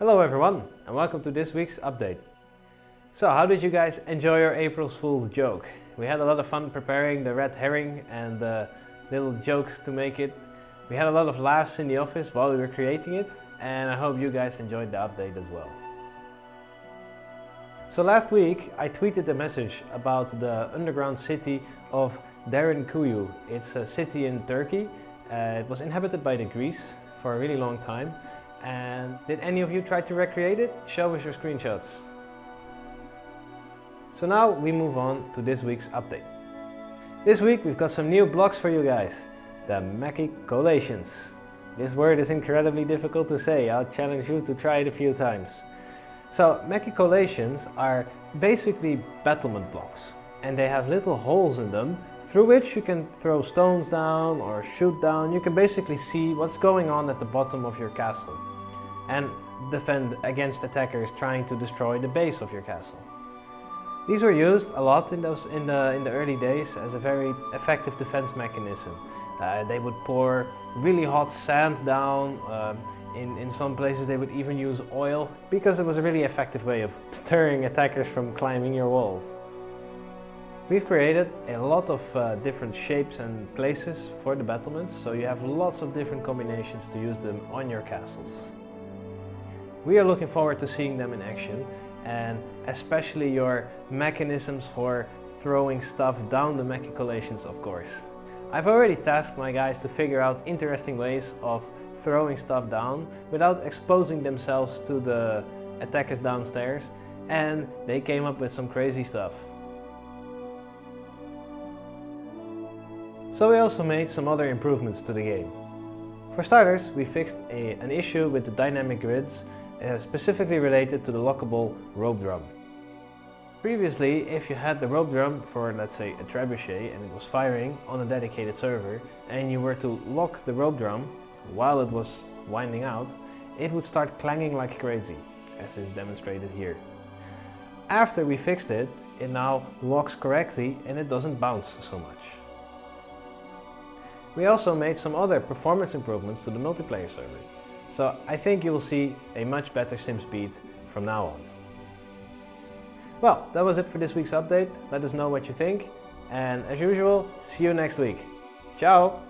Hello everyone, and welcome to this week's update. So, how did you guys enjoy your April Fool's joke? We had a lot of fun preparing the red herring and the little jokes to make it. We had a lot of laughs in the office while we were creating it, and I hope you guys enjoyed the update as well. So last week I tweeted a message about the underground city of Derinkuyu. It's a city in Turkey. It was inhabited by the Greeks for a really long time. And did any of you try to recreate it? Show us your screenshots. So now we move on to this week's update. This week we've got some new blocks for you guys. The machicolations. This word is incredibly difficult to say. I'll challenge you to try it a few times. So machicolations are basically battlement blocks, and they have little holes in them through which you can throw stones down or shoot down. You can basically see what's going on at the bottom of your castle and defend against attackers trying to destroy the base of your castle. These were used a lot in the early days as a very effective defense mechanism. They would pour really hot sand down. In some places they would even use oil, because it was a really effective way of deterring attackers from climbing your walls. We've created a lot of different shapes and places for the battlements, so you have lots of different combinations to use them on your castles. We are looking forward to seeing them in action, and especially your mechanisms for throwing stuff down the machicolations, of course. I've already tasked my guys to figure out interesting ways of throwing stuff down without exposing themselves to the attackers downstairs, and they came up with some crazy stuff. So we also made some other improvements to the game. For starters, we fixed an issue with the dynamic grids, specifically related to the lockable rope drum. Previously, if you had the rope drum for, let's say, a trebuchet and it was firing on a dedicated server, and you were to lock the rope drum while it was winding out, it would start clanging like crazy, as is demonstrated here. After we fixed it, it now locks correctly and it doesn't bounce so much. We also made some other performance improvements to the multiplayer server, so I think you will see a much better sim speed from now on. Well, that was it for this week's update. Let us know what you think, and as usual, see you next week. Ciao!